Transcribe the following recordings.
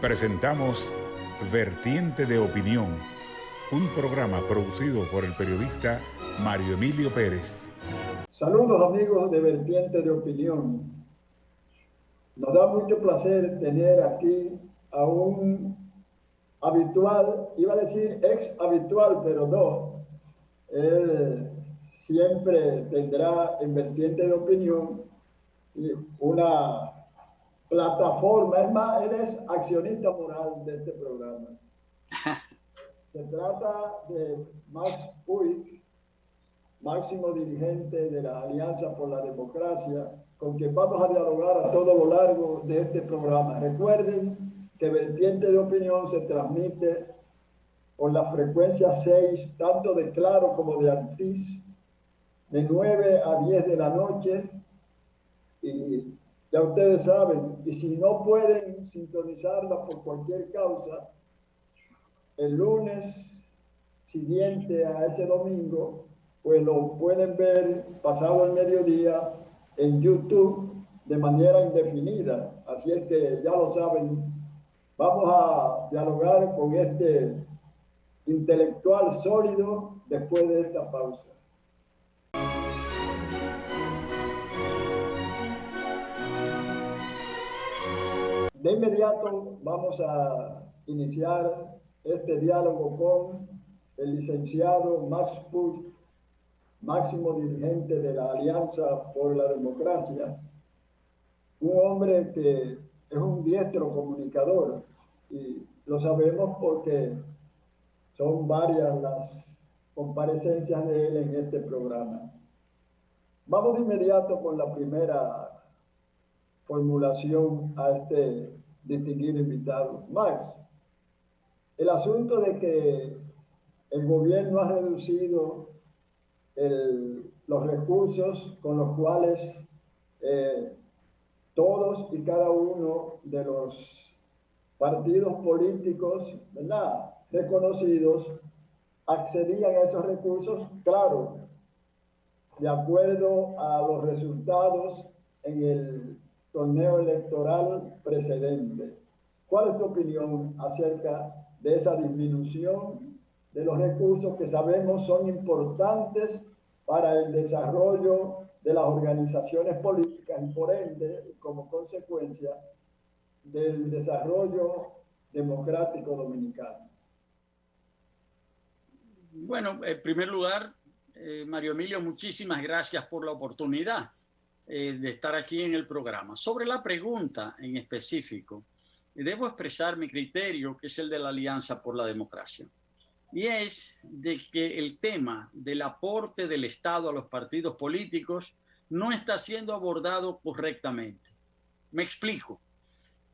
Presentamos Vertiente de Opinión, un programa producido por el periodista Mario Emilio Pérez. Saludos amigos de Vertiente de Opinión. Nos da mucho placer tener aquí a un habitual, iba a decir ex habitual, pero no. Él siempre tendrá en Vertiente de Opinión una plataforma, es más, eres accionista moral de este programa. Se trata de Max Puig, máximo dirigente de la Alianza por la Democracia, con quien vamos a dialogar a todo lo largo de este programa. Recuerden que Vertiente de Opinión se transmite por la frecuencia 6, tanto de Claro como de Altiz, de 9 a 10 de la noche, y ya ustedes saben, y si no pueden sintonizarla por cualquier causa, el lunes siguiente a ese domingo, pues lo pueden ver pasado el mediodía en YouTube de manera indefinida. Así es que ya lo saben, vamos a dialogar con este intelectual sólido después de esta pausa. De inmediato vamos a iniciar este diálogo con el licenciado Max Puig, máximo dirigente de la Alianza por la Democracia, un hombre que es un diestro comunicador, y lo sabemos porque son varias las comparecencias de él en este programa. Vamos de inmediato con la primera formulación a este distinguido invitado. Max, el asunto de que el gobierno ha reducido los recursos con los cuales todos y cada uno de los partidos políticos, ¿verdad?, reconocidos, accedían a esos recursos, claro, de acuerdo a los resultados en el torneo electoral precedente. ¿Cuál es tu opinión acerca de esa disminución de los recursos que sabemos son importantes para el desarrollo de las organizaciones políticas y por ende, como consecuencia, del desarrollo democrático dominicano? Bueno, en primer lugar, Mario Emilio, muchísimas gracias por la oportunidad de estar aquí en el programa. Sobre la pregunta en específico, debo expresar mi criterio, que es el de la Alianza por la Democracia. Y es de que el tema del aporte del Estado a los partidos políticos no está siendo abordado correctamente. Me explico.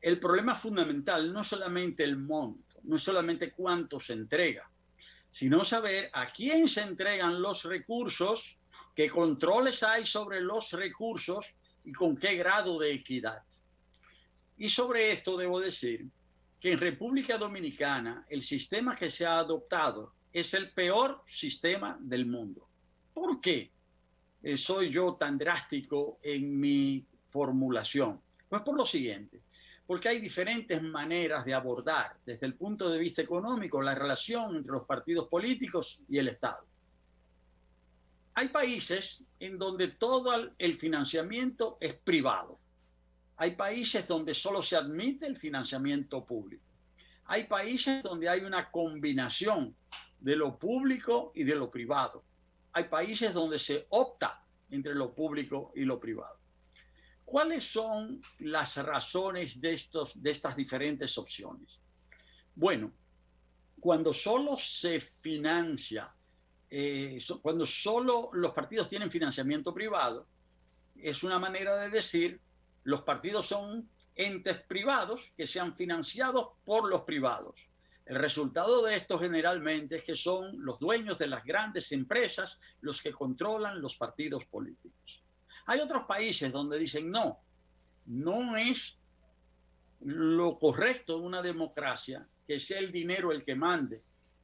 El problema fundamental no es solamente el monto, no es solamente cuánto se entrega, sino saber a quién se entregan los recursos, qué controles hay sobre los recursos y con qué grado de equidad. Y sobre esto debo decir que en República Dominicana el sistema que se ha adoptado es el peor sistema del mundo. ¿Por qué soy yo tan drástico en mi formulación? Pues por lo siguiente, porque hay diferentes maneras de abordar desde el punto de vista económico la relación entre los partidos políticos y el Estado. Hay países en donde todo el financiamiento es privado. Hay países donde solo se admite el financiamiento público. Hay países donde hay una combinación de lo público y de lo privado. Hay países donde se opta entre lo público y lo privado. ¿Cuáles son las razones de estas diferentes opciones? Bueno, cuando solo se financia, cuando solo los partidos tienen financiamiento privado, es una manera de decir los partidos son entes privados que sean financiados por los privados. El resultado de esto generalmente es que son los dueños de las grandes empresas los que controlan los partidos políticos. Hay otros países donde dicen no, no es lo correcto en una democracia que sea el dinero el que mande,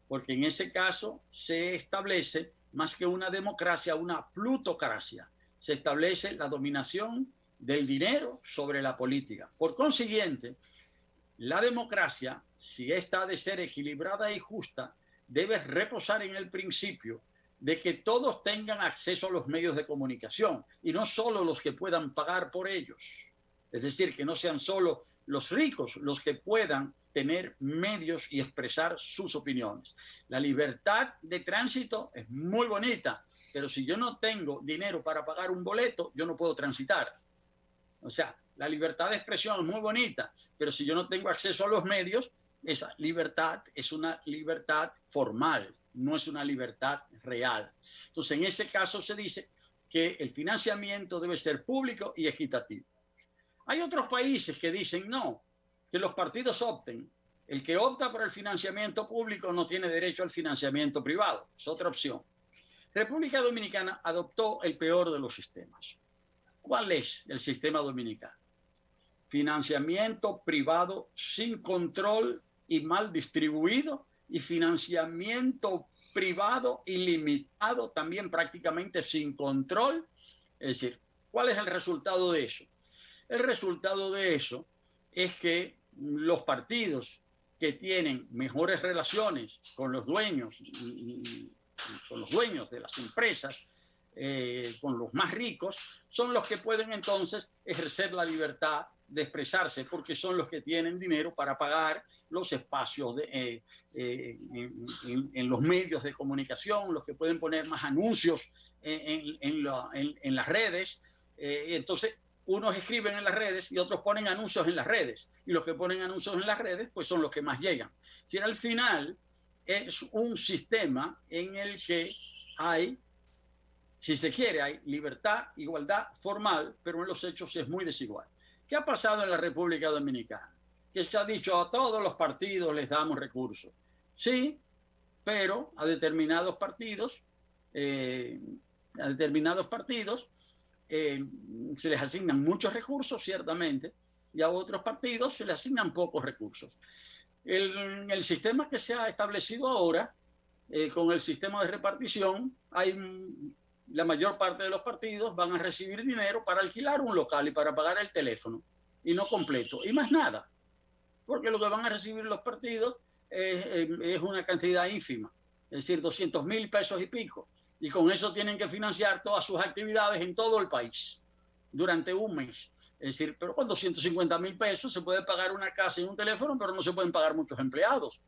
porque en ese caso se establece más que una democracia, una plutocracia. Se establece la dominación del dinero sobre la política. Por consiguiente, la democracia, si esta ha de ser equilibrada y justa, debe reposar en el principio de que todos tengan acceso a los medios de comunicación y no solo los que puedan pagar por ellos. Es decir, que no sean solo los ricos los que puedan tener medios y expresar sus opiniones. La libertad de tránsito es muy bonita, pero si yo no tengo dinero para pagar un boleto, yo no puedo transitar. O sea, la libertad de expresión es muy bonita, pero si yo no tengo acceso a los medios, esa libertad es una libertad formal, no es una libertad real. Entonces, en ese caso se dice que el financiamiento debe ser público y equitativo. Hay otros países que dicen no, que los partidos opten. El que opta por el financiamiento público no tiene derecho al financiamiento privado. Es otra opción. República Dominicana adoptó el peor de los sistemas. ¿Cuál es el sistema dominicano? Financiamiento privado sin control y mal distribuido, y financiamiento privado ilimitado, también prácticamente sin control. Es decir, ¿cuál es el resultado de eso? El resultado de eso es que los partidos que tienen mejores relaciones con los dueños de las empresas, con los más ricos, son los que pueden entonces ejercer la libertad de expresarse, porque son los que tienen dinero para pagar los espacios en los medios de comunicación, los que pueden poner más anuncios en las redes. Entonces, unos escriben en las redes y otros ponen anuncios en las redes, y los que ponen anuncios en las redes pues son los que más llegan. Si al final es un sistema en el que hay, si se quiere, hay libertad, igualdad formal, pero en los hechos es muy desigual. ¿Qué ha pasado en la República Dominicana? Que se ha dicho a todos los partidos les damos recursos. Sí, pero a determinados partidos se les asignan muchos recursos, ciertamente, y a otros partidos se les asignan pocos recursos. El sistema que se ha establecido ahora, con el sistema de repartición, la mayor parte de los partidos van a recibir dinero para alquilar un local y para pagar el teléfono, y no completo, y más nada, porque lo que van a recibir los partidos es una cantidad ínfima, es decir, 200.000 pesos y pico, y con eso tienen que financiar todas sus actividades en todo el país durante un mes. Es decir, pero con 250.000 pesos se puede pagar una casa y un teléfono, pero no se pueden pagar muchos empleados.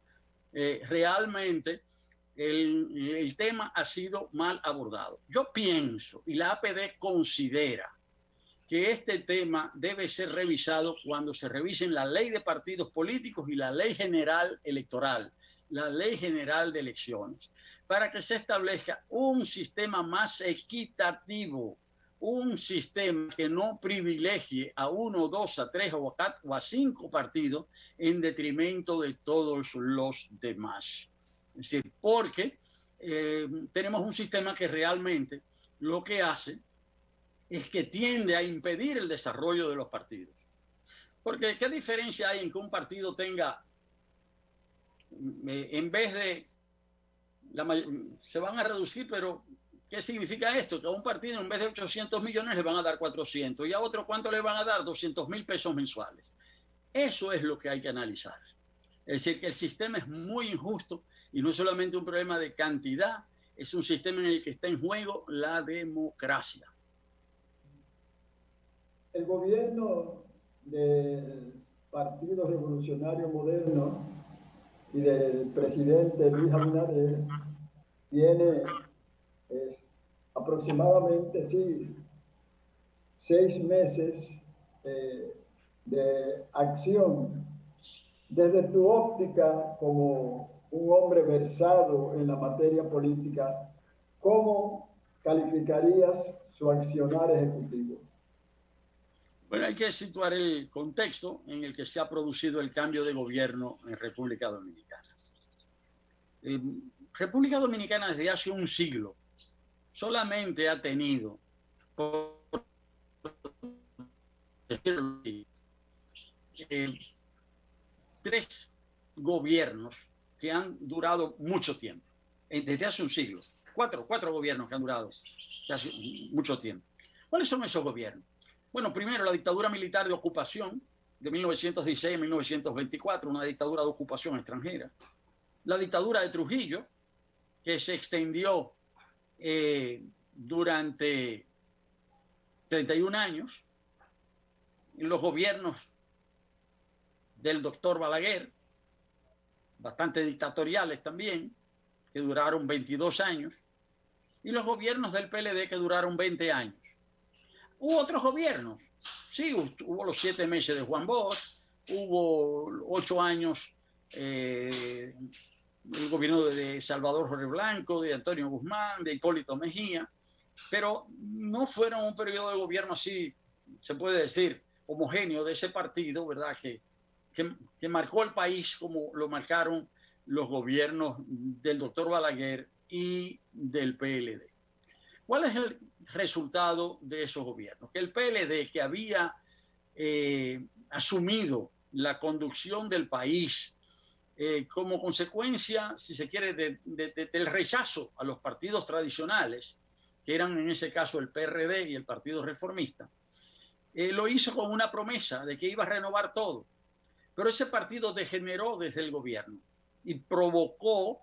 Realmente el tema ha sido mal abordado. Yo pienso, y la APD considera, que este tema debe ser revisado cuando se revisen la ley de partidos políticos y la ley general electoral, la ley general de elecciones, para que se establezca un sistema más equitativo, un sistema que no privilegie a 1, 2, a 3 o a 5 partidos en detrimento de todos los demás. Es decir, porque tenemos un sistema que realmente lo que hace es que tiende a impedir el desarrollo de los partidos. Porque ¿qué diferencia hay en que un partido tenga, en vez de, se van a reducir, pero ¿qué significa esto? Que a un partido en vez de 800 millones le van a dar 400, y a otro ¿cuánto le van a dar? 200.000 pesos mensuales. Eso es lo que hay que analizar. Es decir, que el sistema es muy injusto, y no es solamente un problema de cantidad, es un sistema en el que está en juego la democracia. El gobierno del Partido Revolucionario Moderno y del presidente Luis Abinader tiene aproximadamente 6 meses de acción. Desde tu óptica como un hombre versado en la materia política, ¿cómo calificarías su accionar ejecutivo? Bueno, hay que situar el contexto en el que se ha producido el cambio de gobierno en República Dominicana. República Dominicana desde hace un siglo solamente ha tenido tres gobiernos que han durado mucho tiempo, desde hace un siglo. Cuatro gobiernos que han durado hace mucho tiempo. ¿Cuáles son esos gobiernos? Bueno, primero la dictadura militar de ocupación de 1916 a 1924, una dictadura de ocupación extranjera. La dictadura de Trujillo, que se extendió durante 31 años, en los gobiernos del doctor Balaguer, bastante dictatoriales también, que duraron 22 años, y los gobiernos del PLD que duraron 20 años. Hubo otros gobiernos, sí, hubo los 7 meses de Juan Bosch, hubo 8 años el gobierno de Salvador Jorge Blanco, de Antonio Guzmán, de Hipólito Mejía, pero no fueron un periodo de gobierno así, se puede decir, homogéneo de ese partido, ¿verdad? Que marcó el país como lo marcaron los gobiernos del doctor Balaguer y del PLD. ¿Cuál es el resultado de esos gobiernos? Que el PLD, que había asumido la conducción del país como consecuencia, si se quiere, del rechazo a los partidos tradicionales, que eran en ese caso el PRD y el Partido Reformista, lo hizo con una promesa de que iba a renovar todo. Pero ese partido degeneró desde el gobierno y provocó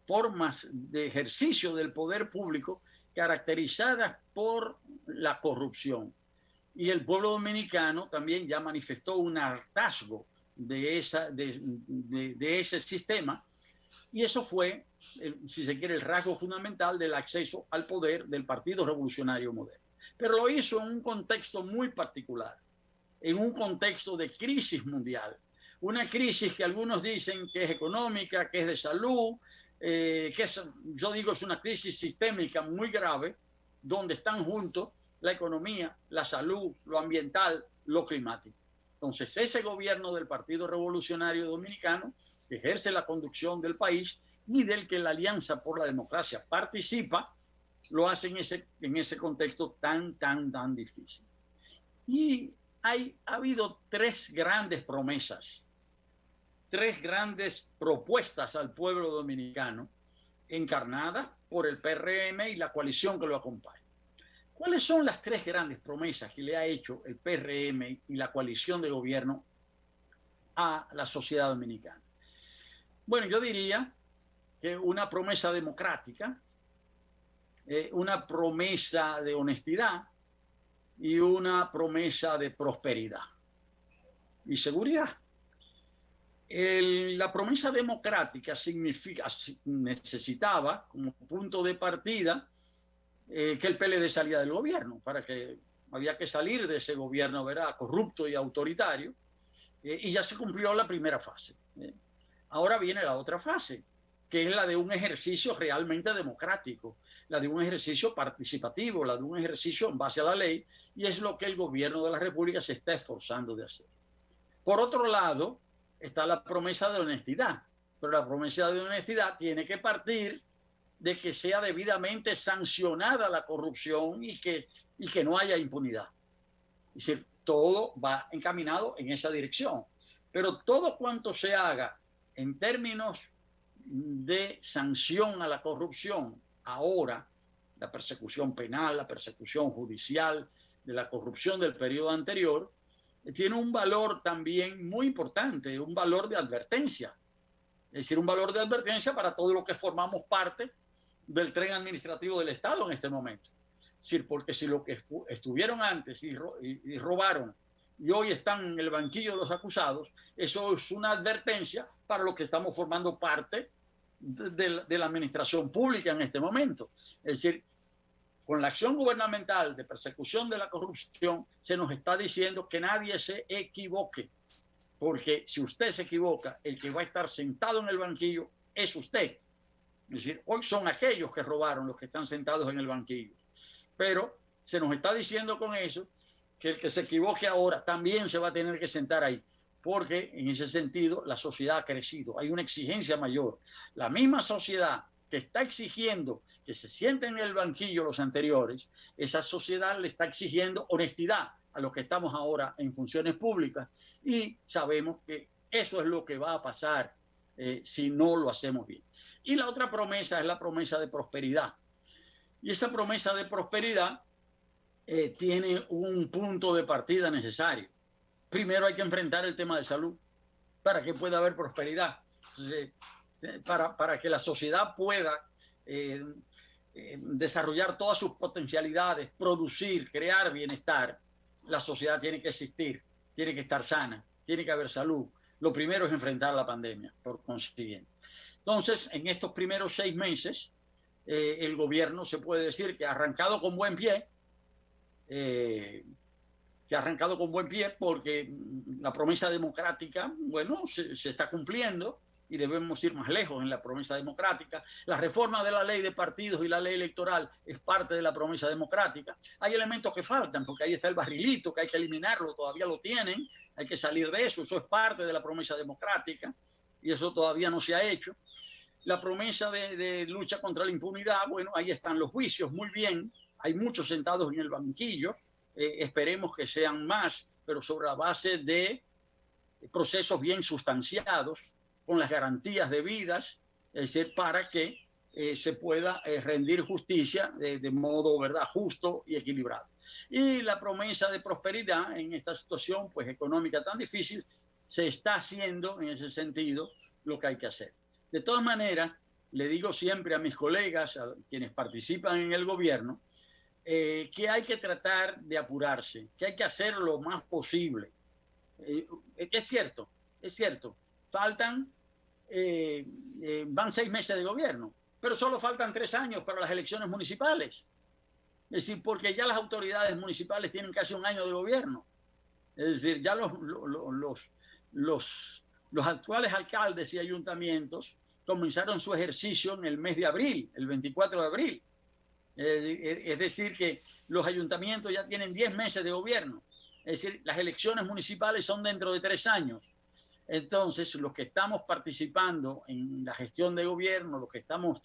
formas de ejercicio del poder público caracterizadas por la corrupción. Y el pueblo dominicano también ya manifestó un hartazgo de ese sistema, y eso fue, si se quiere, el rasgo fundamental del acceso al poder del Partido Revolucionario Moderno. Pero lo hizo en un contexto muy particular, en un contexto de crisis mundial. Una crisis que algunos dicen que es económica, que es de salud, yo digo es una crisis sistémica muy grave, donde están juntos la economía, la salud, lo ambiental, lo climático. Entonces, ese gobierno del Partido Revolucionario Dominicano, que ejerce la conducción del país y del que la Alianza por la Democracia participa, lo hace en ese contexto tan difícil. Y ha habido 3 grandes promesas, 3 grandes propuestas al pueblo dominicano, encarnadas por el PRM y la coalición que lo acompaña. ¿Cuáles son las 3 grandes promesas que le ha hecho el PRM y la coalición de gobierno a la sociedad dominicana? Bueno, yo diría que una promesa democrática, una promesa de honestidad y una promesa de prosperidad y seguridad. La promesa democrática necesitaba como punto de partida que el PLD salía del gobierno, había que salir de ese gobierno, ¿verdad?, corrupto y autoritario, y ya se cumplió la primera fase. Ahora viene la otra fase, que es la de un ejercicio realmente democrático, la de un ejercicio participativo, la de un ejercicio en base a la ley, y es lo que el gobierno de la República se está esforzando de hacer. Por otro lado, está la promesa de honestidad, pero la promesa de honestidad tiene que partir de que sea debidamente sancionada la corrupción y que no haya impunidad. Es decir, todo va encaminado en esa dirección, pero todo cuanto se haga en términos de sanción a la corrupción, ahora, la persecución penal, la persecución judicial de la corrupción del periodo anterior, tiene un valor también muy importante, un valor de advertencia. Es decir, un valor de advertencia para todos los que formamos parte del tren administrativo del Estado en este momento. Es decir, porque si los que estuvieron antes y robaron y hoy están en el banquillo de los acusados, eso es una advertencia para los que estamos formando parte de la administración pública en este momento. Es decir, con la acción gubernamental de persecución de la corrupción se nos está diciendo que nadie se equivoque, porque si usted se equivoca, el que va a estar sentado en el banquillo es usted. Es decir, hoy son aquellos que robaron los que están sentados en el banquillo, pero se nos está diciendo con eso que el que se equivoque ahora también se va a tener que sentar ahí, porque en ese sentido la sociedad ha crecido, hay una exigencia mayor. La misma sociedad que está exigiendo que se sienten en el banquillo los anteriores, esa sociedad le está exigiendo honestidad a los que estamos ahora en funciones públicas, y sabemos que eso es lo que va a pasar si no lo hacemos bien. Y la otra promesa es la promesa de prosperidad. Y esa promesa de prosperidad tiene un punto de partida necesario. primero hay que enfrentar el tema de salud para que pueda haber prosperidad. Entonces, para que la sociedad pueda desarrollar todas sus potencialidades, producir, crear bienestar, la sociedad tiene que existir, tiene que estar sana, tiene que haber salud. Lo primero es enfrentar la pandemia, por consiguiente. Entonces, en estos primeros 6 meses, el gobierno se puede decir que ha arrancado con buen pie, porque la promesa democrática, bueno, se está cumpliendo y debemos ir más lejos en la promesa democrática. La reforma de la ley de partidos y la ley electoral es parte de la promesa democrática. Hay elementos que faltan, porque ahí está el barrilito, que hay que eliminarlo, todavía lo tienen, hay que salir de eso, eso es parte de la promesa democrática y eso todavía no se ha hecho. La promesa de lucha contra la impunidad, bueno, ahí están los juicios, muy bien, hay muchos sentados en el banquillo, esperemos que sean más, pero sobre la base de procesos bien sustanciados, con las garantías debidas, es decir, para que se pueda rendir justicia de modo, ¿verdad?, justo y equilibrado. Y la promesa de prosperidad en esta situación pues, económica tan difícil, se está haciendo en ese sentido lo que hay que hacer. De todas maneras, le digo siempre a mis colegas, a quienes participan en el gobierno, que hay que tratar de apurarse, que hay que hacer lo más posible. Es cierto, faltan, van 6 meses de gobierno, pero solo faltan 3 años para las elecciones municipales. Es decir, porque ya las autoridades municipales tienen casi 1 año de gobierno. Es decir, ya los actuales alcaldes y ayuntamientos comenzaron su ejercicio en el mes de abril, el 24 de abril. Es decir, que los ayuntamientos ya tienen 10 meses de gobierno. Es decir, las elecciones municipales son dentro de 3 años. Entonces, los que estamos participando en la gestión de gobierno, los que estamos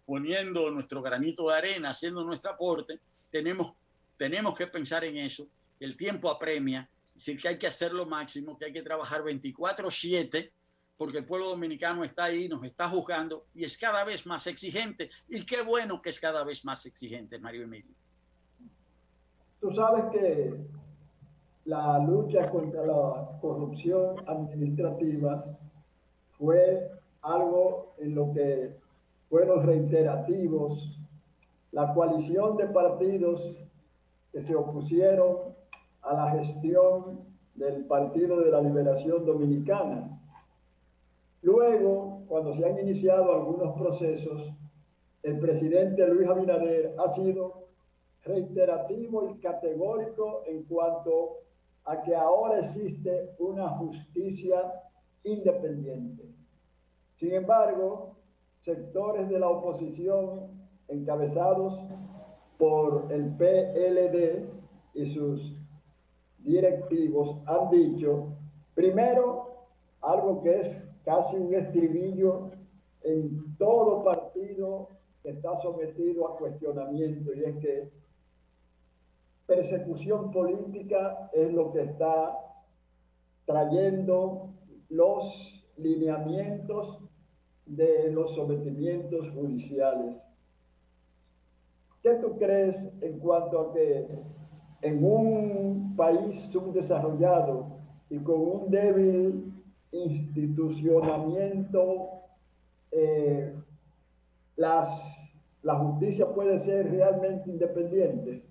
poniendo nuestro granito de arena, haciendo nuestro aporte, tenemos que pensar en eso. El tiempo apremia, es decir, que hay que hacer lo máximo, que hay que trabajar 24/7, porque el pueblo dominicano está ahí, nos está juzgando y es cada vez más exigente. Y qué bueno que es cada vez más exigente, Mario Emilio. Tú sabes que la lucha contra la corrupción administrativa fue algo en lo que fueron reiterativos la coalición de partidos que se opusieron a la gestión del Partido de la Liberación Dominicana. Luego, cuando se han iniciado algunos procesos, el presidente Luis Abinader ha sido reiterativo y categórico en cuanto a que ahora existe una justicia independiente. Sin embargo, sectores de la oposición encabezados por el PLD y sus directivos han dicho, primero, algo que es casi un estribillo en todo partido que está sometido a cuestionamiento, y es que persecución política es lo que está trayendo los lineamientos de los sometimientos judiciales. ¿Qué tú crees en cuanto a que en un país subdesarrollado y con un débil institucionamiento, la justicia puede ser realmente independiente?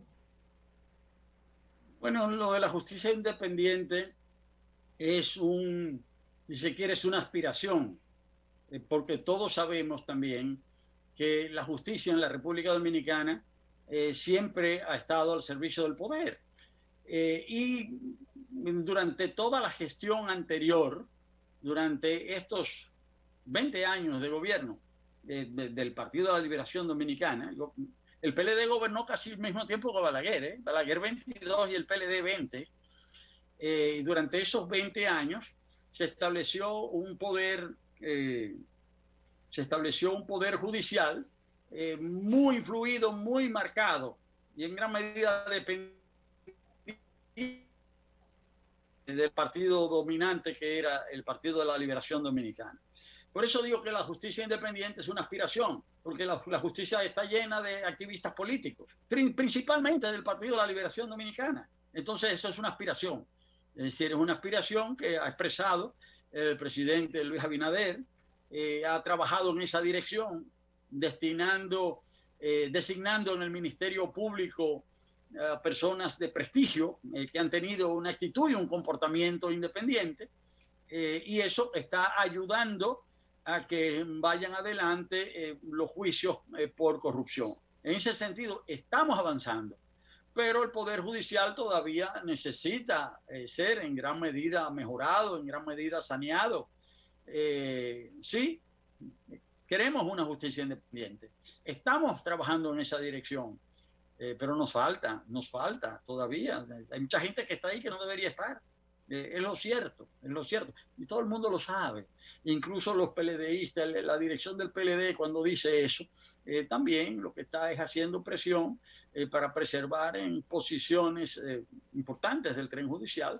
Bueno, lo de la justicia independiente es si se quiere, es una aspiración, porque todos sabemos también que la justicia en la República Dominicana siempre ha estado al servicio del poder. Y durante toda la gestión anterior, durante estos 20 años de gobierno del Partido de la Liberación Dominicana, el PLD gobernó casi al mismo tiempo que Balaguer, Balaguer 22 y el PLD 20. Durante esos 20 años se estableció un poder judicial muy influido, muy marcado y en gran medida dependiente del partido dominante que era el Partido de la Liberación Dominicana. Por eso digo que la justicia independiente es una aspiración, porque la justicia está llena de activistas políticos, principalmente del Partido de la Liberación Dominicana. Entonces eso es una aspiración. Es decir, es una aspiración que ha expresado el presidente Luis Abinader, ha trabajado en esa dirección, designando en el Ministerio Público a personas de prestigio que han tenido una actitud y un comportamiento independiente, y eso está ayudando a que vayan adelante los juicios por corrupción. En ese sentido, estamos avanzando, pero el Poder Judicial todavía necesita ser en gran medida mejorado, en gran medida saneado. Sí, queremos una justicia independiente. Estamos trabajando en esa dirección, pero nos falta todavía. Hay mucha gente que está ahí que no debería estar. Es lo cierto, es lo cierto. Y todo el mundo lo sabe. Incluso los PLDistas, la dirección del PLD, cuando dice eso, también lo que está es haciendo presión para preservar en posiciones importantes del tren judicial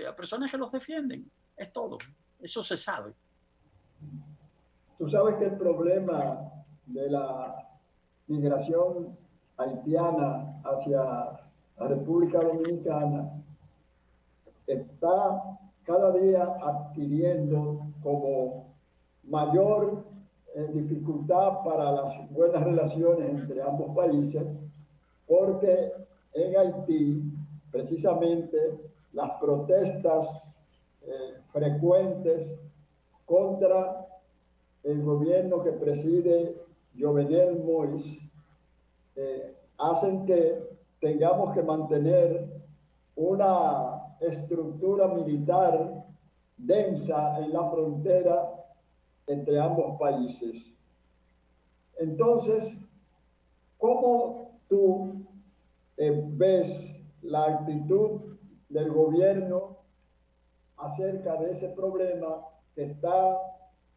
a personas que los defienden. Es todo. Eso se sabe. Tú sabes que el problema de la migración haitiana hacia la República Dominicana está cada día adquiriendo como mayor dificultad para las buenas relaciones entre ambos países, porque en Haití, precisamente, las protestas frecuentes contra el gobierno que preside Jovenel Moïse hacen que tengamos que mantener una estructura militar densa en la frontera entre ambos países. Entonces, ¿cómo tú ves la actitud del gobierno acerca de ese problema que está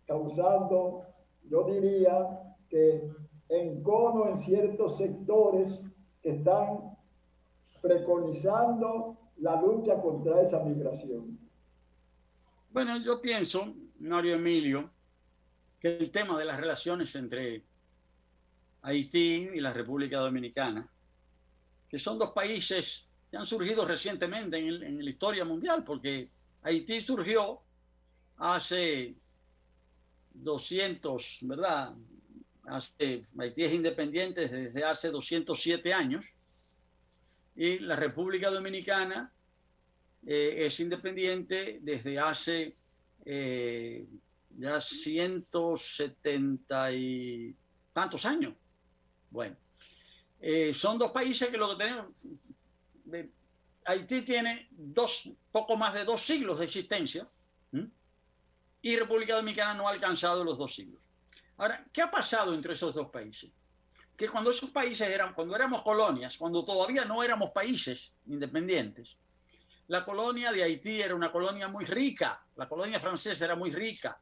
causando, yo diría, que encono en ciertos sectores que están preconizando la lucha contra esa migración? Bueno, yo pienso, Mario Emilio, que el tema de las relaciones entre Haití y la República Dominicana, que son dos países que han surgido recientemente en la historia mundial, porque Haití surgió hace 200, ¿verdad? Haití es independiente desde hace 207 años, y la República Dominicana es independiente desde hace ya 170 y tantos años. Bueno, son dos países que lo que tenemos, Haití tiene poco más de 2 siglos de existencia, y República Dominicana no ha alcanzado los 2 siglos. Ahora, ¿qué ha pasado entre esos dos países? Que cuando esos países cuando éramos colonias, cuando todavía no éramos países independientes, la colonia de Haití era una colonia muy rica, la colonia francesa era muy rica,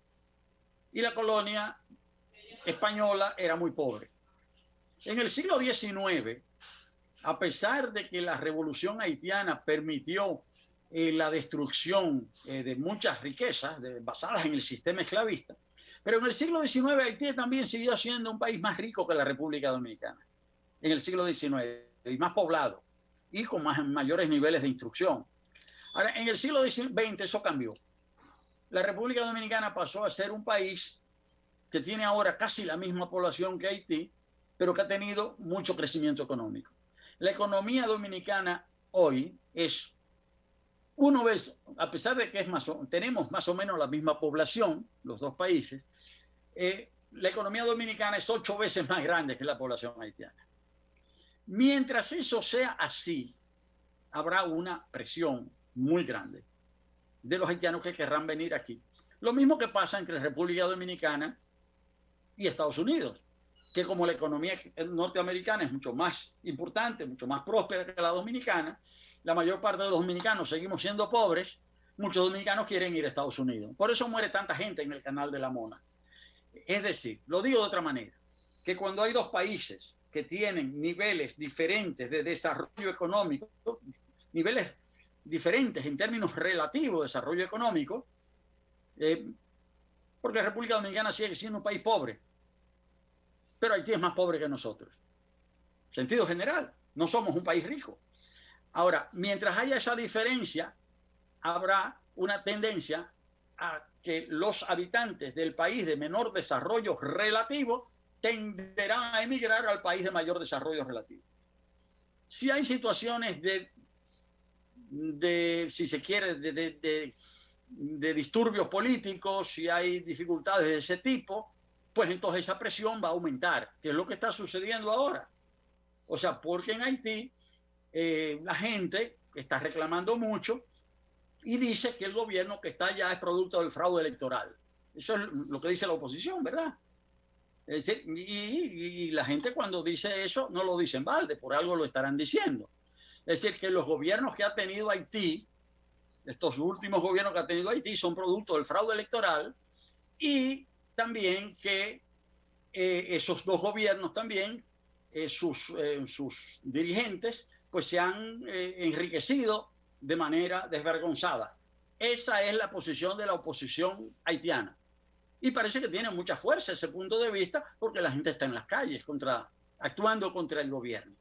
y la colonia española era muy pobre. En el siglo XIX, a pesar de que la revolución haitiana permitió la destrucción de muchas riquezas basadas en el sistema esclavista, pero en el siglo XIX Haití también siguió siendo un país más rico que la República Dominicana, en el siglo XIX, y más poblado, y con mayores niveles de instrucción. Ahora, en el siglo XX eso cambió. La República Dominicana pasó a ser un país que tiene ahora casi la misma población que Haití, pero que ha tenido mucho crecimiento económico. La economía dominicana hoy es, uno ve, a pesar de que tenemos más o menos la misma población, los dos países, la economía dominicana es 8 veces más grande que la población haitiana. Mientras eso sea así, habrá una presión muy grande de los haitianos que querrán venir aquí. Lo mismo que pasa entre República Dominicana y Estados Unidos, que como la economía norteamericana es mucho más importante, mucho más próspera que la dominicana, la mayor parte de los dominicanos seguimos siendo pobres, muchos dominicanos quieren ir a Estados Unidos. Por eso muere tanta gente en el Canal de la Mona. Es decir, lo digo de otra manera, que cuando hay dos países que tienen niveles diferentes de desarrollo económico, niveles diferentes en términos relativos de desarrollo económico, porque la República Dominicana sigue siendo un país pobre, pero Haití es más pobre que nosotros. Sentido general, no somos un país rico. Ahora, mientras haya esa diferencia, habrá una tendencia a que los habitantes del país de menor desarrollo relativo tenderán a emigrar al país de mayor desarrollo relativo. Si hay situaciones si se quiere, de disturbios políticos, si hay dificultades de ese tipo, pues entonces esa presión va a aumentar, que es lo que está sucediendo ahora. O sea, porque en Haití la gente está reclamando mucho y dice que el gobierno que está allá es producto del fraude electoral. Eso es lo que dice la oposición, ¿verdad? Es decir, y la gente cuando dice eso no lo dice en balde, por algo lo estarán diciendo. Es decir, que los gobiernos que ha tenido Haití, estos últimos gobiernos que ha tenido Haití, son producto del fraude electoral, y también que esos dos gobiernos también, sus dirigentes, pues se han enriquecido de manera desvergonzada. Esa es la posición de la oposición haitiana. Y parece que tiene mucha fuerza ese punto de vista porque la gente está en las calles actuando contra el gobierno.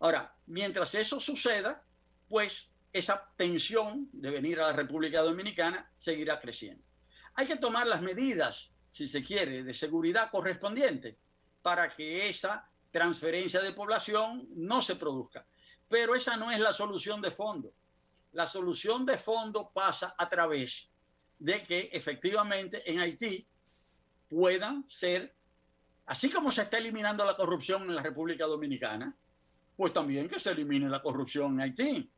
Ahora, mientras eso suceda, pues esa tensión de venir a la República Dominicana seguirá creciendo. Hay que tomar las medidas, si se quiere, de seguridad correspondientes para que esa transferencia de población no se produzca. Pero esa no es la solución de fondo. La solución de fondo pasa a través de que efectivamente en Haití puedan ser, así como se está eliminando la corrupción en la República Dominicana, pues también que se elimine la corrupción en Haití.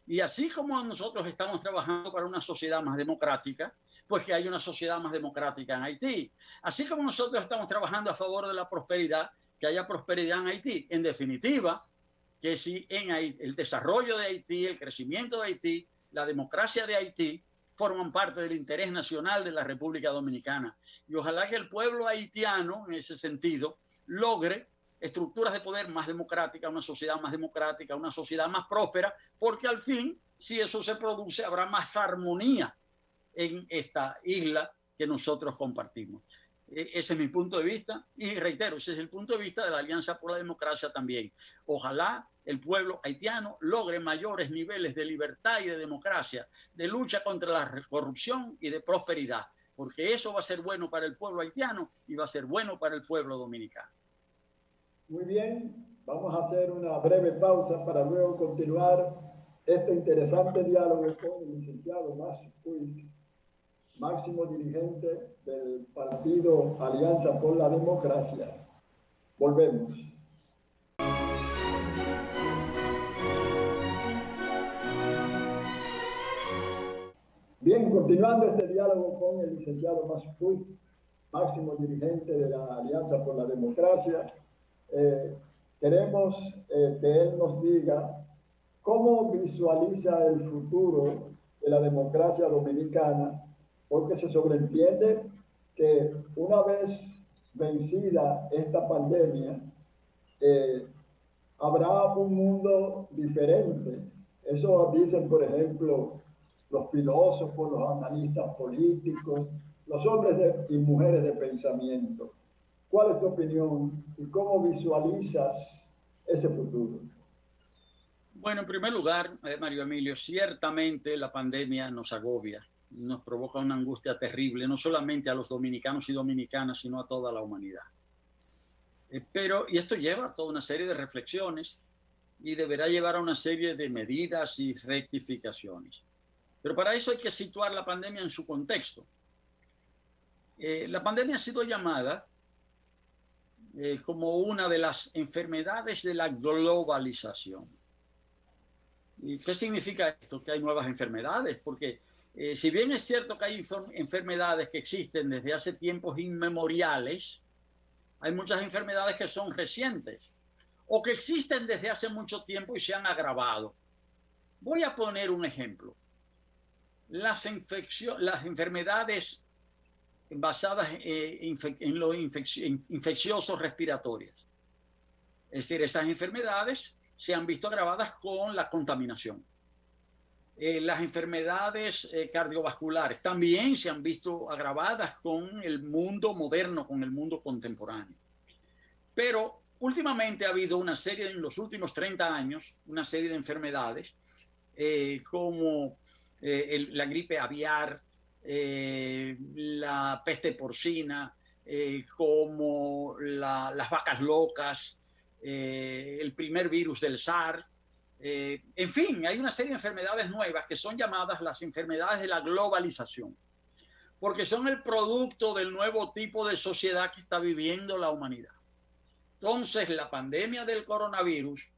Y así como nosotros estamos trabajando para una sociedad más democrática, pues que haya una sociedad más democrática en Haití. Así como nosotros estamos trabajando a favor de la prosperidad, que haya prosperidad en Haití. En definitiva, que si en Haití, el desarrollo de Haití, el crecimiento de Haití, la democracia de Haití, forman parte del interés nacional de la República Dominicana. Y ojalá que el pueblo haitiano, en ese sentido, logre estructuras de poder más democráticas, una sociedad más democrática, una sociedad más próspera, porque al fin, si eso se produce, habrá más armonía en esta isla que nosotros compartimos. Ese es mi punto de vista y reitero, ese es el punto de vista de la Alianza por la Democracia también. Ojalá el pueblo haitiano logre mayores niveles de libertad y de democracia, de lucha contra la corrupción y de prosperidad, porque eso va a ser bueno para el pueblo haitiano y va a ser bueno para el pueblo dominicano. Muy bien, vamos a hacer una breve pausa para luego continuar este interesante diálogo con el licenciado Márcio Puig, máximo dirigente del partido Alianza por la Democracia. Volvemos. Bien, continuando este diálogo con el licenciado Márcio Puig, máximo dirigente de la Alianza por la Democracia, queremos que él nos diga cómo visualiza el futuro de la democracia dominicana, porque se sobreentiende que una vez vencida esta pandemia, habrá un mundo diferente. Eso dicen, por ejemplo, los filósofos, los analistas políticos, los hombres y mujeres de pensamiento. ¿Cuál es tu opinión y cómo visualizas ese futuro? Bueno, en primer lugar, Mario Emilio, ciertamente la pandemia nos agobia, nos provoca una angustia terrible, no solamente a los dominicanos y dominicanas, sino a toda la humanidad. Y esto lleva a toda una serie de reflexiones y deberá llevar a una serie de medidas y rectificaciones. Pero para eso hay que situar la pandemia en su contexto. La pandemia ha sido llamada como una de las enfermedades de la globalización. ¿Y qué significa esto? Que hay nuevas enfermedades, porque si bien es cierto que hay enfermedades que existen desde hace tiempos inmemoriales, hay muchas enfermedades que son recientes o que existen desde hace mucho tiempo y se han agravado. Voy a poner un ejemplo. Las enfermedades basadas en los infecciosos respiratorios. Es decir, esas enfermedades se han visto agravadas con la contaminación. Las enfermedades cardiovasculares también se han visto agravadas con el mundo moderno, con el mundo contemporáneo. Pero últimamente ha habido una serie, en los últimos 30 años, una serie de enfermedades como la gripe aviar, la peste porcina, como las vacas locas, el primer virus del SARS. En fin, hay una serie de enfermedades nuevas que son llamadas las enfermedades de la globalización, porque son el producto del nuevo tipo de sociedad que está viviendo la humanidad. Entonces, la pandemia del coronavirus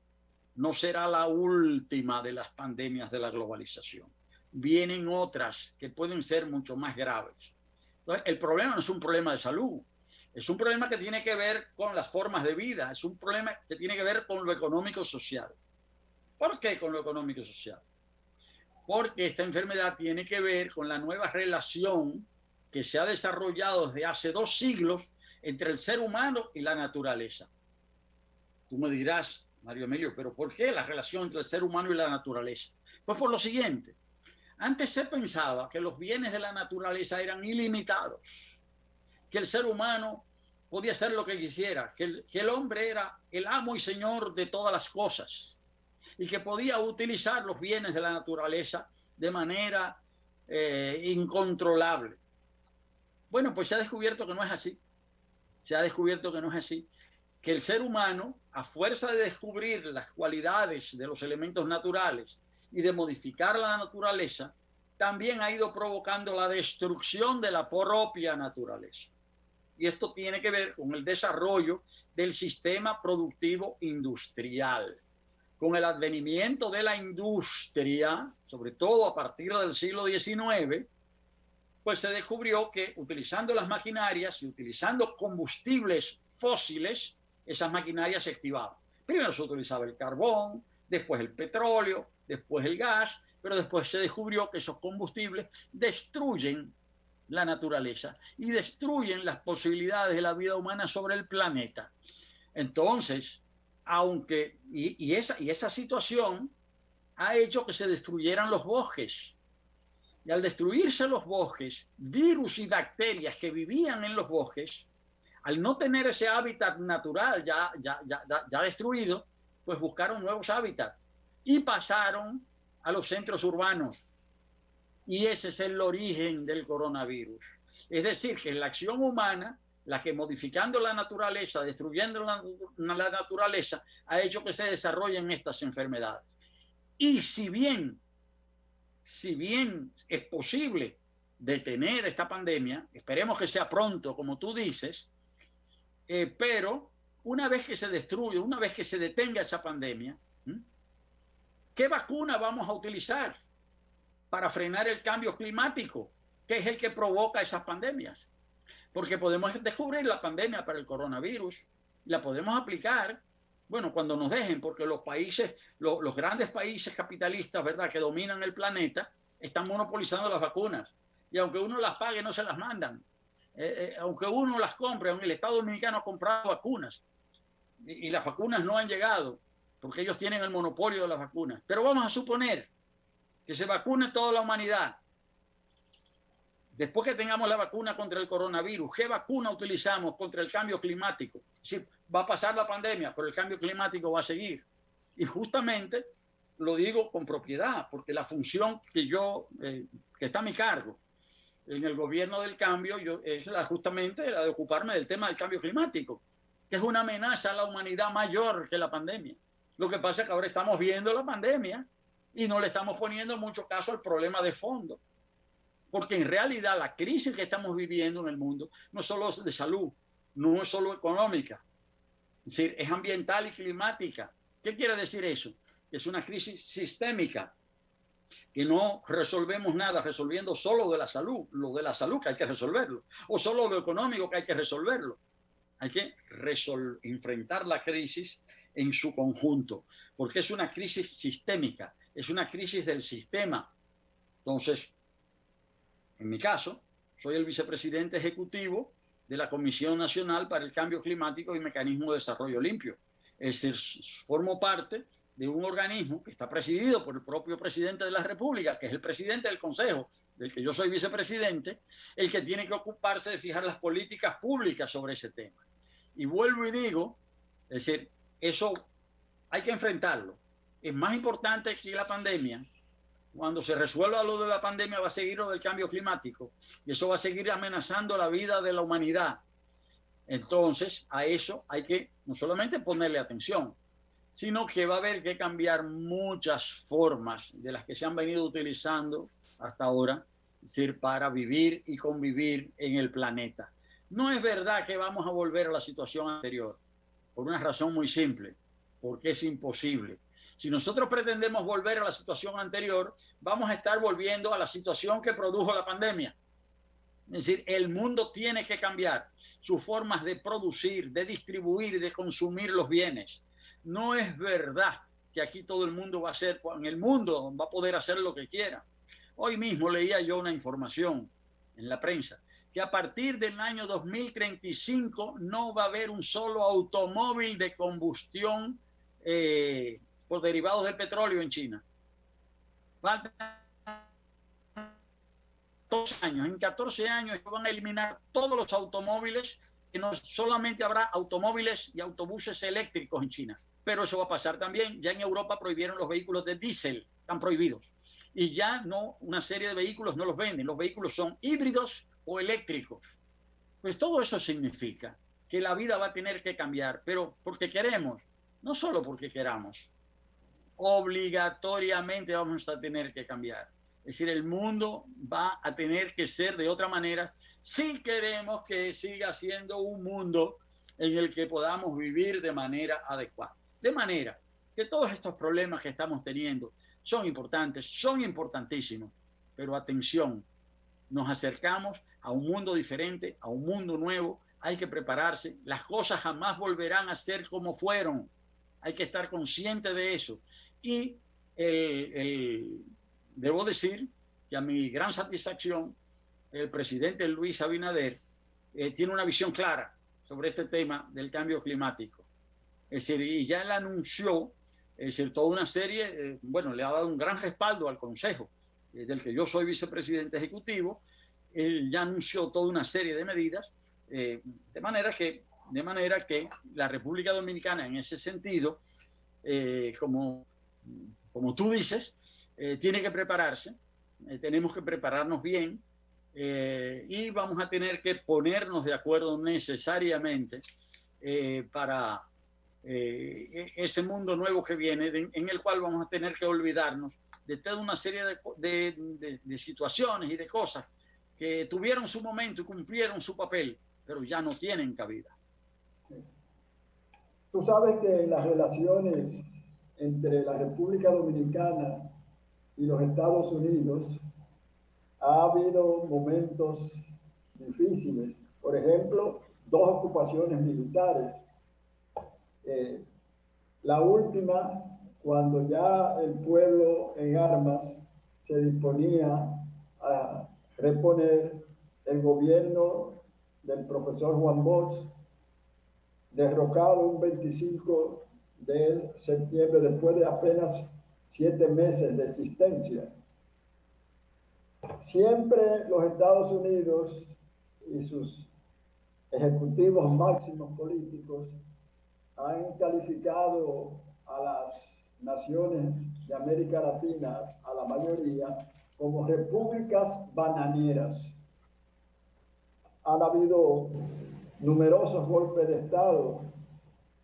no será la última de las pandemias de la globalización. Vienen otras que pueden ser mucho más graves. Entonces, el problema no es un problema de salud, es un problema que tiene que ver con las formas de vida, es un problema que tiene que ver con lo económico-social. ¿Por qué con lo económico-social? Porque esta enfermedad tiene que ver con la nueva relación que se ha desarrollado desde hace 2 siglos entre el ser humano y la naturaleza. Tú me dirás, Mario Emilio, pero ¿por qué la relación entre el ser humano y la naturaleza? Pues por lo siguiente. Antes se pensaba que los bienes de la naturaleza eran ilimitados, que el ser humano podía hacer lo que quisiera, que el hombre era el amo y señor de todas las cosas y que podía utilizar los bienes de la naturaleza de manera incontrolable. Bueno, pues se ha descubierto que no es así. Se ha descubierto que no es así. Que el ser humano, a fuerza de descubrir las cualidades de los elementos naturales y de modificar la naturaleza, también ha ido provocando la destrucción de la propia naturaleza. Y esto tiene que ver con el desarrollo del sistema productivo industrial. Con el advenimiento de la industria, sobre todo a partir del siglo XIX, pues se descubrió que utilizando las maquinarias y utilizando combustibles fósiles, esas maquinarias se activaban. Primero se utilizaba el carbón, después el petróleo, después el gas, pero después se descubrió que esos combustibles destruyen la naturaleza y destruyen las posibilidades de la vida humana sobre el planeta. Entonces, aunque, esa situación ha hecho que se destruyeran los bosques. Y al destruirse los bosques, virus y bacterias que vivían en los bosques, al no tener ese hábitat natural ya destruido, pues buscaron nuevos hábitats y pasaron a los centros urbanos. Y ese es el origen del coronavirus. Es decir, que es la acción humana la que modificando la naturaleza, destruyendo la naturaleza, ha hecho que se desarrollen estas enfermedades. Y si bien es posible detener esta pandemia, esperemos que sea pronto, como tú dices, pero una vez que se destruye, una vez que se detenga esa pandemia, ¿qué vacuna vamos a utilizar para frenar el cambio climático, que es el que provoca esas pandemias? Porque podemos descubrir la pandemia para el coronavirus, la podemos aplicar, bueno, cuando nos dejen, porque los países, los grandes países capitalistas, ¿verdad?, que dominan el planeta, están monopolizando las vacunas. Y aunque uno las pague, no se las mandan. Aunque uno las compre, aunque el Estado Dominicano ha comprado vacunas, y las vacunas no han llegado, porque ellos tienen el monopolio de las vacunas. Pero vamos a suponer que se vacune toda la humanidad. Después que tengamos la vacuna contra el coronavirus, ¿qué vacuna utilizamos contra el cambio climático? Sí, va a pasar la pandemia, pero el cambio climático va a seguir. Y justamente lo digo con propiedad, porque la función que está a mi cargo en el gobierno del cambio es justamente la de ocuparme del tema del cambio climático, que es una amenaza a la humanidad mayor que la pandemia. Lo que pasa es que ahora estamos viendo la pandemia y no le estamos poniendo mucho caso al problema de fondo. Porque en realidad la crisis que estamos viviendo en el mundo no es solo de salud, no es solo económica, es decir, es ambiental y climática. ¿Qué quiere decir eso? Es una crisis sistémica, que no resolvemos nada resolviendo solo de la salud, lo de la salud que hay que resolverlo, o solo lo económico que hay que resolverlo. Hay que enfrentar la crisis en su conjunto, porque es una crisis sistémica, es una crisis del sistema. Entonces, en mi caso, soy el vicepresidente ejecutivo de la Comisión Nacional para el Cambio Climático y Mecanismo de Desarrollo Limpio. Es decir, formo parte de un organismo que está presidido por el propio presidente de la República, que es el presidente del Consejo, del que yo soy vicepresidente, el que tiene que ocuparse de fijar las políticas públicas sobre ese tema. Y vuelvo y digo, es decir, eso hay que enfrentarlo. Es más importante que la pandemia, Cuando se resuelva lo de la pandemia, va a seguir lo del cambio climático. Y eso va a seguir amenazando la vida de la humanidad. Entonces, a eso hay que no solamente ponerle atención, sino que va a haber que cambiar muchas formas de las que se han venido utilizando hasta ahora, es decir, para vivir y convivir en el planeta. No es verdad que vamos a volver a la situación anterior, por una razón muy simple, porque es imposible. Si nosotros pretendemos volver a la situación anterior, vamos a estar volviendo a la situación que produjo la pandemia. Es decir, el mundo tiene que cambiar sus formas de producir, de distribuir y de consumir los bienes. No es verdad que aquí todo el mundo va a hacer, en el mundo va a poder hacer lo que quiera. Hoy mismo leía yo una información en la prensa que a partir del año 2035 no va a haber un solo automóvil de combustión por derivados del petróleo en China. Faltan 14 años. En 14 años van a eliminar todos los automóviles, que no solamente habrá automóviles y autobuses eléctricos en China, pero eso va a pasar también. Ya en Europa prohibieron los vehículos de diésel, están prohibidos. Y ya no, una serie de vehículos no los venden. Los vehículos son híbridos o eléctricos. Pues todo eso significa que la vida va a tener que cambiar, pero porque queremos, no solo porque queramos. Obligatoriamente vamos a tener que cambiar. Es decir, el mundo va a tener que ser de otra manera si queremos que siga siendo un mundo en el que podamos vivir de manera adecuada. De manera que todos estos problemas que estamos teniendo son importantes, son importantísimos, pero atención, nos acercamos a un mundo diferente, a un mundo nuevo, hay que prepararse, las cosas jamás volverán a ser como fueron, hay que estar consciente de eso. Y debo decir que a mi gran satisfacción, el presidente Luis Abinader tiene una visión clara sobre este tema del cambio climático. Es decir, y ya él anunció, es decir, toda una serie, bueno, le ha dado un gran respaldo al Consejo, del que yo soy vicepresidente ejecutivo. Él ya anunció toda una serie de medidas, de manera que la República Dominicana, en ese sentido, como tú dices, tiene que prepararse, tenemos que prepararnos bien, y vamos a tener que ponernos de acuerdo necesariamente para ese mundo nuevo que viene, en el cual vamos a tener que olvidarnos de toda una serie de situaciones y de cosas que tuvieron su momento y cumplieron su papel, pero ya no tienen cabida. Tú sabes que las relaciones entre la República Dominicana y los Estados Unidos ha habido momentos difíciles. Por ejemplo, 2 ocupaciones militares. La última, cuando ya el pueblo en armas se disponía a reponer el gobierno del profesor Juan Bosch, derrocado un 25 de septiembre, después de apenas 7 meses de existencia. Siempre los Estados Unidos y sus ejecutivos máximos políticos han calificado a las naciones de América Latina, a la mayoría, como repúblicas bananeras. Han habido numerosos golpes de Estado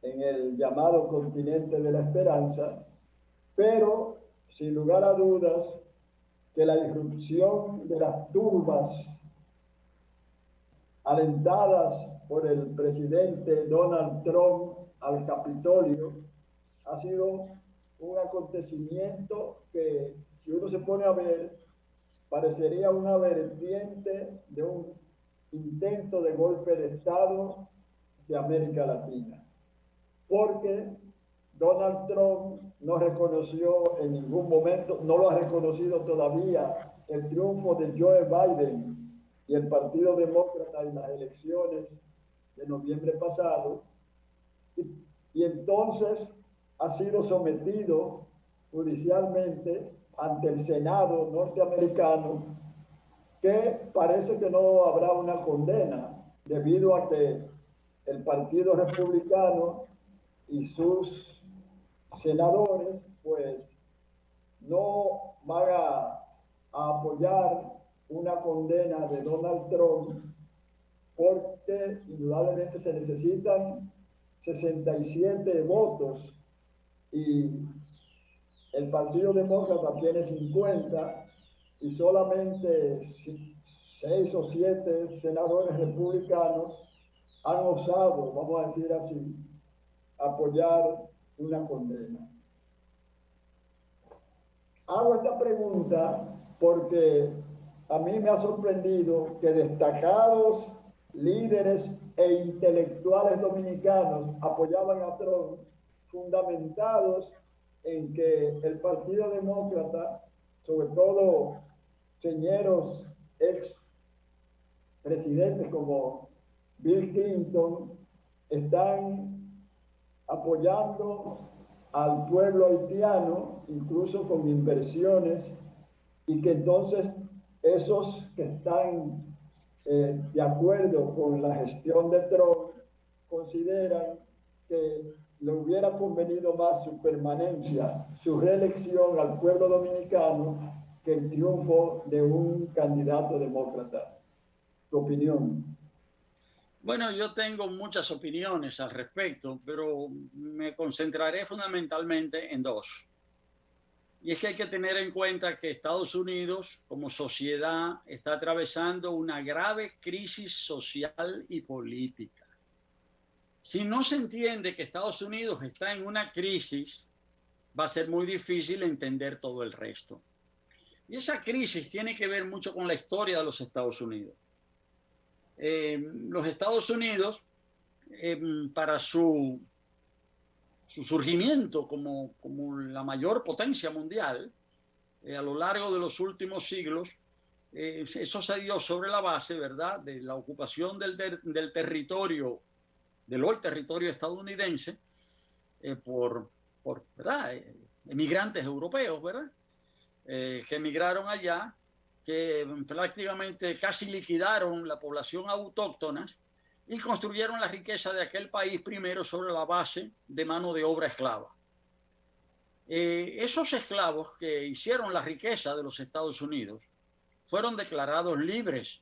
en el llamado continente de la esperanza, pero sin lugar a dudas que la irrupción de las turbas alentadas por el presidente Donald Trump al Capitolio ha sido un acontecimiento que, si uno se pone a ver, parecería una vertiente de un intento de golpe de Estado de América Latina, porque Donald Trump no reconoció en ningún momento, no lo ha reconocido todavía, el triunfo de Joe Biden y el Partido Demócrata en las elecciones de noviembre pasado, y entonces ha sido sometido judicialmente ante el Senado norteamericano, que parece que no habrá una condena, debido a que el Partido Republicano y sus senadores, pues, no van a apoyar una condena de Donald Trump porque indudablemente se necesitan 67 votos y el Partido Demócrata tiene 50 y solamente 6 o 7 senadores republicanos han osado, vamos a decir así, apoyar una condena. Hago esta pregunta porque a mí me ha sorprendido que destacados líderes e intelectuales dominicanos apoyaban a Trump, fundamentados en que el Partido Demócrata, sobre todo señeros ex presidentes como Bill Clinton, están apoyando al pueblo haitiano, incluso con inversiones, y que entonces esos que están de acuerdo con la gestión de Trump consideran que le hubiera convenido más su permanencia, su reelección al pueblo dominicano que el triunfo de un candidato demócrata. ¿Tu opinión? Bueno, yo tengo muchas opiniones al respecto, pero me concentraré fundamentalmente en dos. Y es que hay que tener en cuenta que Estados Unidos, como sociedad, está atravesando una grave crisis social y política. Si no se entiende que Estados Unidos está en una crisis, va a ser muy difícil entender todo el resto. Y esa crisis tiene que ver mucho con la historia de los Estados Unidos. Los Estados Unidos, para su surgimiento como la mayor potencia mundial, a lo largo de los últimos siglos, eso se dio sobre la base, ¿verdad?, de la ocupación del territorio, del hoy territorio estadounidense, por ¿verdad?, emigrantes europeos, ¿verdad?, que emigraron allá, que prácticamente casi liquidaron la población autóctona y construyeron la riqueza de aquel país primero sobre la base de mano de obra esclava. Esos esclavos que hicieron la riqueza de los Estados Unidos fueron declarados libres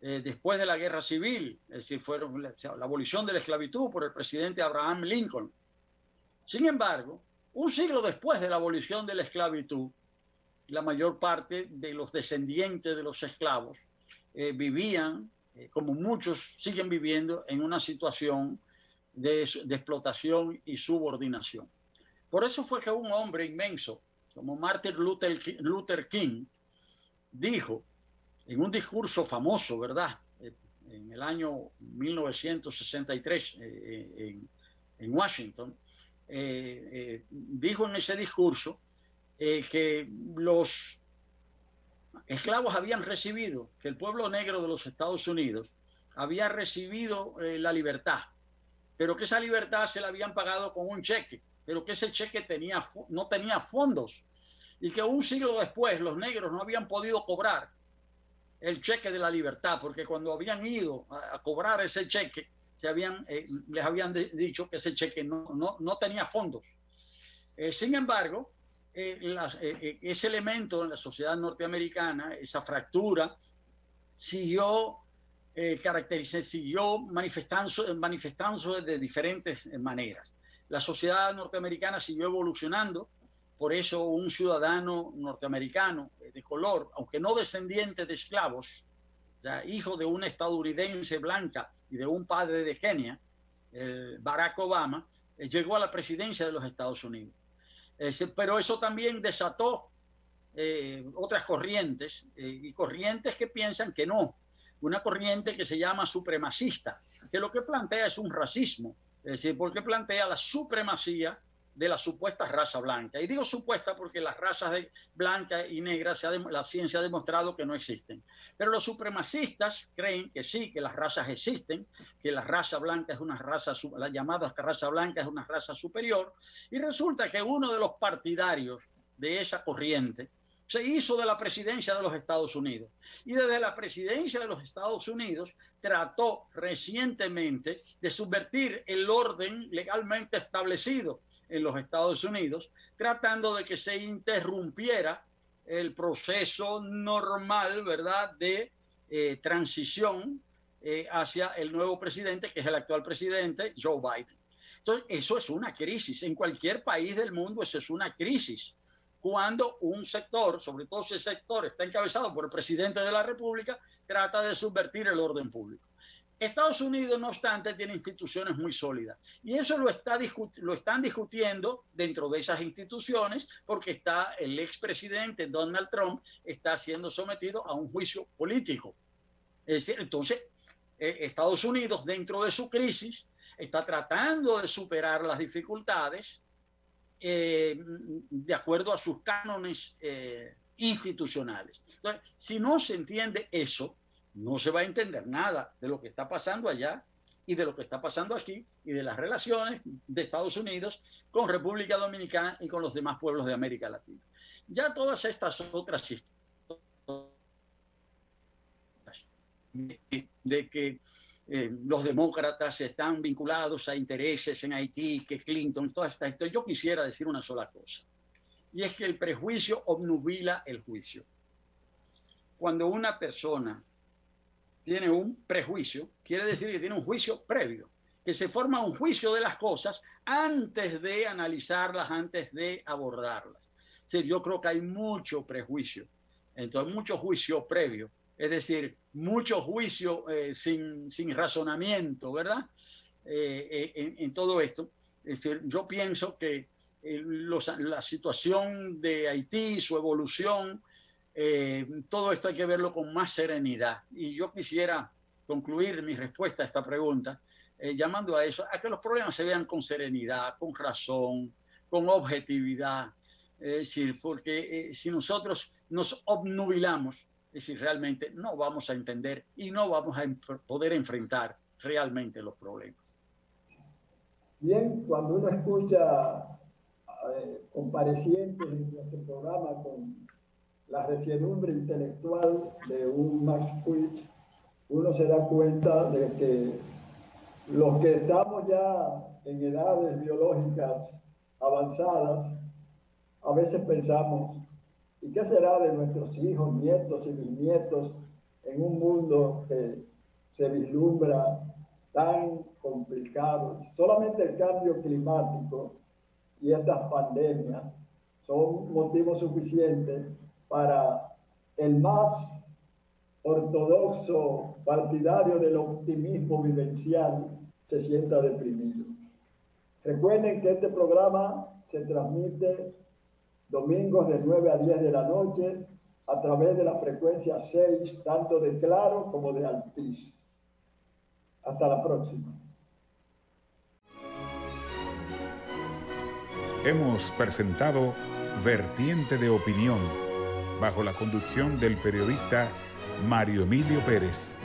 después de la Guerra Civil, es decir, fueron la abolición de la esclavitud por el presidente Abraham Lincoln. Sin embargo, un siglo después de la abolición de la esclavitud, la mayor parte de los descendientes de los esclavos vivían, como muchos siguen viviendo, en una situación de explotación y subordinación. Por eso fue que un hombre inmenso, como Martin Luther King, dijo en un discurso famoso, ¿verdad?, en el año 1963 en Washington, dijo en ese discurso que los esclavos habían recibido, que el pueblo negro de los Estados Unidos había recibido la libertad, pero que esa libertad se la habían pagado con un cheque, pero que ese cheque no tenía fondos y que un siglo después los negros no habían podido cobrar el cheque de la libertad, porque cuando habían ido a cobrar ese cheque, les habían dicho que ese cheque no tenía fondos. Sin embargo, ese elemento en la sociedad norteamericana, esa fractura, siguió manifestándose de diferentes maneras. La sociedad norteamericana siguió evolucionando, por eso un ciudadano norteamericano de color, aunque no descendiente de esclavos, ya, hijo de una estadounidense blanca y de un padre de Kenia, Barack Obama, llegó a la presidencia de los Estados Unidos. Pero eso también desató otras corrientes, y corrientes que piensan que no. Una corriente que se llama supremacista, que lo que plantea es un racismo, es decir, porque plantea la supremacía de la supuesta raza blanca. Y digo supuesta porque las razas blanca y negra, la ciencia ha demostrado que no existen. Pero los supremacistas creen que sí, que las razas existen, que la raza blanca es una raza, la llamada raza blanca es una raza superior. Y resulta que uno de los partidarios de esa corriente se hizo de la presidencia de los Estados Unidos. Y desde la presidencia de los Estados Unidos trató recientemente de subvertir el orden legalmente establecido en los Estados Unidos, tratando de que se interrumpiera el proceso normal, ¿verdad?, de transición hacia el nuevo presidente, que es el actual presidente, Joe Biden. Entonces, eso es una crisis. En cualquier país del mundo eso es una crisis. Cuando un sector, sobre todo ese sector está encabezado por el presidente de la República, trata de subvertir el orden público. Estados Unidos, no obstante, tiene instituciones muy sólidas. Y eso lo están discutiendo dentro de esas instituciones porque está el expresidente Donald Trump está siendo sometido a un juicio político. Es decir, entonces, Estados Unidos, dentro de su crisis, está tratando de superar las dificultades de acuerdo a sus cánones institucionales. Entonces, si no se entiende eso, no se va a entender nada de lo que está pasando allá y de lo que está pasando aquí y de las relaciones de Estados Unidos con República Dominicana y con los demás pueblos de América Latina. Ya todas estas otras historias de que los demócratas están vinculados a intereses en Haití, que Clinton, toda esta historia. Yo quisiera decir una sola cosa, y es que el prejuicio obnubila el juicio. Cuando una persona tiene un prejuicio, quiere decir que tiene un juicio previo, que se forma un juicio de las cosas antes de analizarlas, antes de abordarlas. Es decir, yo creo que hay mucho prejuicio, entonces mucho juicio previo. Es decir, mucho juicio sin razonamiento, ¿verdad? En todo esto. Es decir, yo pienso que la situación de Haití, su evolución, todo esto hay que verlo con más serenidad. Y yo quisiera concluir mi respuesta a esta pregunta llamando a eso, a que los problemas se vean con serenidad, con razón, con objetividad. Es decir, porque si nosotros nos obnubilamos, es decir, realmente no vamos a entender y no vamos a poder enfrentar realmente los problemas. Bien, cuando uno escucha comparecientes en nuestro programa con la resiedumbre intelectual de un Max Fried, uno se da cuenta de que los que estamos ya en edades biológicas avanzadas, a veces pensamos, ¿y qué será de nuestros hijos, nietos y bisnietos en un mundo que se vislumbra tan complicado? Solamente el cambio climático y estas pandemias son motivos suficientes para el más ortodoxo partidario del optimismo vivencial se sienta deprimido. Recuerden que este programa se transmite domingos de 9 a 10 de la noche a través de la frecuencia 6, tanto de Claro como de Altiz. Hasta la próxima. Hemos presentado Vertiente de Opinión, bajo la conducción del periodista Mario Emilio Pérez.